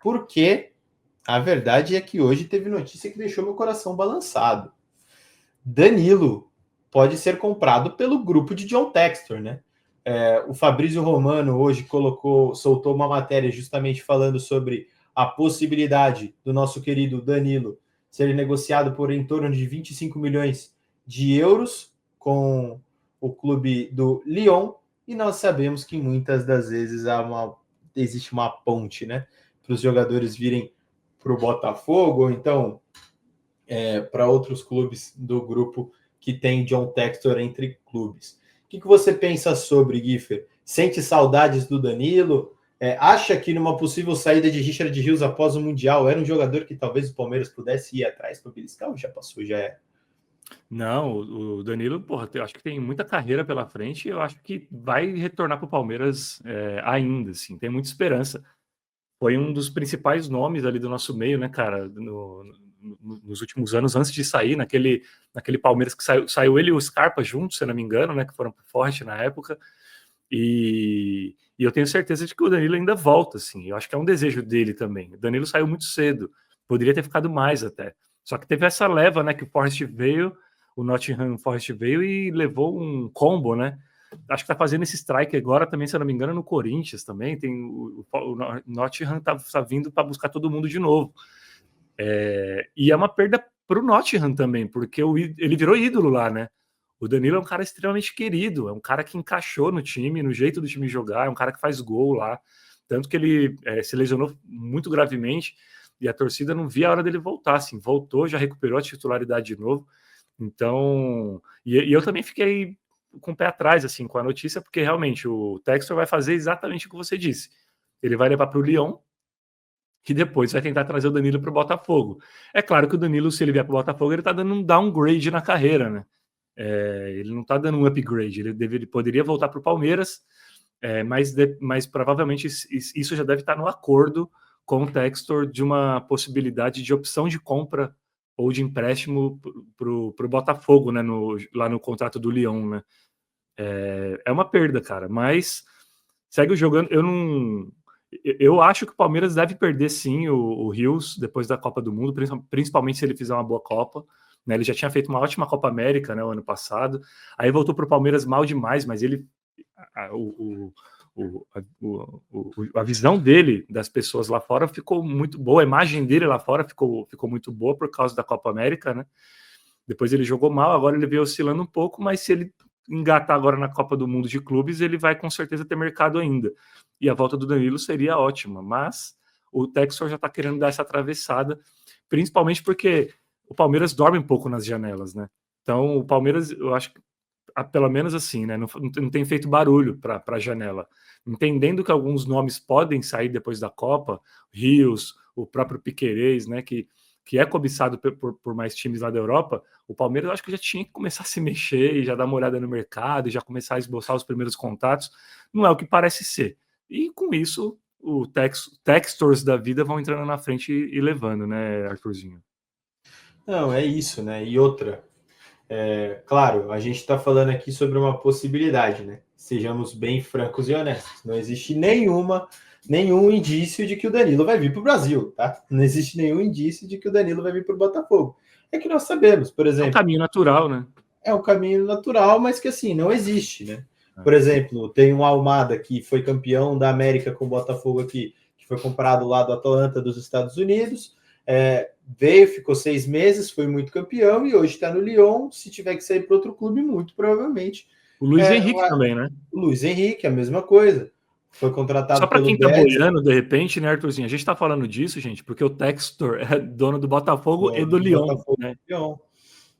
porque a verdade é que hoje teve notícia que deixou meu coração balançado. Danilo pode ser comprado pelo grupo de John Textor, né? O Fabrício Romano hoje soltou uma matéria justamente falando sobre a possibilidade do nosso querido Danilo ser negociado por em torno de 25 milhões de euros com o clube do Lyon, e nós sabemos que muitas das vezes existe uma ponte, né, para os jogadores virem para o Botafogo, ou então para outros clubes do grupo que tem John Textor entre clubes. O que você pensa sobre, Giffer? Sente saudades do Danilo? Acha que numa possível saída de Richard Rios após o Mundial era um jogador que talvez o Palmeiras pudesse ir atrás para beliscar, ou já passou, já é? Não, o Danilo, porra, eu acho que tem muita carreira pela frente, eu acho que vai retornar para o Palmeiras ainda, assim, tem muita esperança. Foi um dos principais nomes ali do nosso meio, né, cara, nos últimos anos, antes de sair, naquele Palmeiras que saiu ele e o Scarpa juntos, se eu não me engano, né, que foram forte na época, e eu tenho certeza de que o Danilo ainda volta, assim, eu acho que é um desejo dele também. O Danilo saiu muito cedo, poderia ter ficado mais até, só que teve essa leva, né, que o Nottingham Forest veio e levou um combo, né, acho que tá fazendo esse strike agora também, se eu não me engano, no Corinthians também, tem o Nottingham tá vindo para buscar todo mundo de novo, e é uma perda pro Nottingham também, porque ele virou ídolo lá, né? O Danilo é um cara extremamente querido, é um cara que encaixou no time, no jeito do time jogar, é um cara que faz gol lá, tanto que ele se lesionou muito gravemente e a torcida não via a hora dele voltar, assim, voltou, já recuperou a titularidade de novo, então, e eu também fiquei com o pé atrás, assim, com a notícia, porque realmente o Textor vai fazer exatamente o que você disse, ele vai levar para o Lyon, que depois vai tentar trazer o Danilo para o Botafogo. É claro que o Danilo, se ele vier para o Botafogo, ele está dando um downgrade na carreira, né? Ele não está dando um upgrade, ele poderia voltar para o Palmeiras, mas provavelmente isso já deve estar no acordo com o Textor de uma possibilidade de opção de compra ou de empréstimo para o Botafogo, né, lá no contrato do Lyon, né? É uma perda, cara, mas segue jogando. Eu acho que o Palmeiras deve perder sim o Rios depois da Copa do Mundo, principalmente se ele fizer uma boa Copa. Né? Ele já tinha feito uma ótima Copa América, né, o ano passado. Aí voltou para o Palmeiras mal demais, mas ele a visão dele das pessoas lá fora ficou muito boa, a imagem dele lá fora ficou muito boa por causa da Copa América, né? Depois ele jogou mal, agora ele veio oscilando um pouco, mas se ele engatar agora na Copa do Mundo de Clubes, ele vai com certeza ter mercado ainda. E a volta do Danilo seria ótima, mas o Textor já está querendo dar essa atravessada, principalmente porque o Palmeiras dorme um pouco nas janelas, né? Então o Palmeiras, eu acho que pelo menos assim, né? Não tem feito barulho para a janela. Entendendo que alguns nomes podem sair depois da Copa, Rios, o próprio Piquerez, né? Que é cobiçado por mais times lá da Europa, o Palmeiras eu acho que já tinha que começar a se mexer e já dar uma olhada no mercado e já começar a esboçar os primeiros contatos. Não é o que parece ser. E com isso, o Textors da vida vão entrando na frente e levando, né, Arthurzinho? Não, é isso, né? E outra, claro, a gente está falando aqui sobre uma possibilidade, né? Sejamos bem francos e honestos. Não existe nenhum indício de que o Danilo vai vir para o Brasil, tá? Não existe nenhum indício de que o Danilo vai vir para o Botafogo. É que nós sabemos, por exemplo. É um caminho natural, né? É um caminho natural, mas que assim, não existe, né? Por exemplo, tem um Almada que foi campeão da América com o Botafogo aqui, que foi comprado lá do Atlanta dos Estados Unidos. Veio, ficou 6 meses, foi muito campeão e hoje está no Lyon. Se tiver que sair para outro clube, muito provavelmente. O Luiz Henrique também, né? O Luiz Henrique, a mesma coisa. Foi contratado só para quem pelo tá Betis. boiando, de repente, né, Arthurzinho? A gente tá falando disso, gente, porque o Textor é dono do Botafogo e do Lyon, Botafogo, né? Lyon.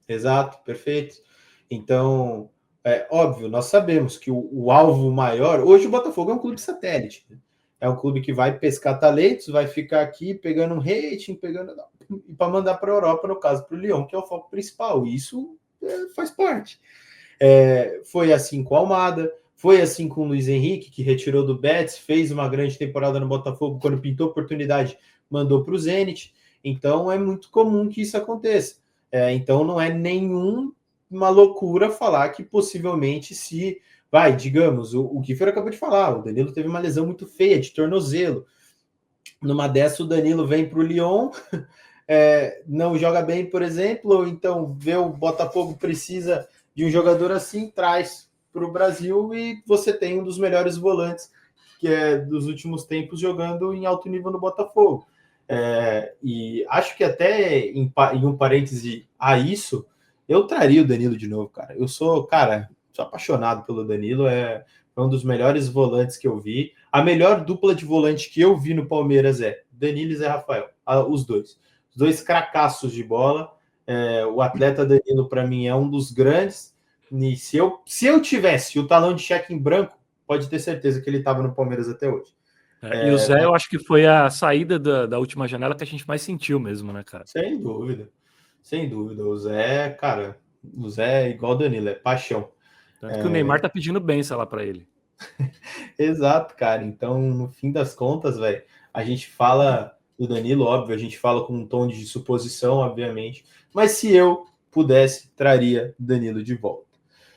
Exato, perfeito. Então, óbvio, nós sabemos que o alvo maior. Hoje o Botafogo é um clube satélite. Né? É um clube que vai pescar talentos, vai ficar aqui pegando um rating, e para mandar para a Europa, no caso, para o Lyon, que é o foco principal. E isso faz parte. Foi assim com o Almada, foi assim com o Luiz Henrique, que retirou do Betis, fez uma grande temporada no Botafogo, quando pintou oportunidade, mandou para o Zenit. Então é muito comum que isso aconteça. Então não é nenhuma loucura falar que possivelmente digamos, o Kiffer acabou de falar, o Danilo teve uma lesão muito feia de tornozelo. numa dessa o Danilo vem para o Lyon, não joga bem, por exemplo, ou então vê o Botafogo precisa de um jogador assim, traz para o Brasil e você tem um dos melhores volantes que é dos últimos tempos jogando em alto nível no Botafogo. E acho que até em um parêntese a isso, eu traria o Danilo de novo, cara. Eu sou apaixonado pelo Danilo, é um dos melhores volantes que eu vi. A melhor dupla de volante que eu vi no Palmeiras é Danilo e Zé Rafael, os dois. Os dois cracaços de bola. O atleta Danilo, para mim, é um dos grandes. E se eu tivesse o talão de cheque em branco, pode ter certeza que ele estava no Palmeiras até hoje. E o Zé, eu acho que foi a saída da última janela que a gente mais sentiu mesmo, né, cara? Sem dúvida. Sem dúvida. O Zé é igual o Danilo, é paixão. Tanto que o Neymar tá pedindo benção lá para ele. Exato, cara. Então, no fim das contas, velho, a gente fala do Danilo, óbvio, a gente fala com um tom de suposição, obviamente, mas se eu pudesse, traria Danilo de volta.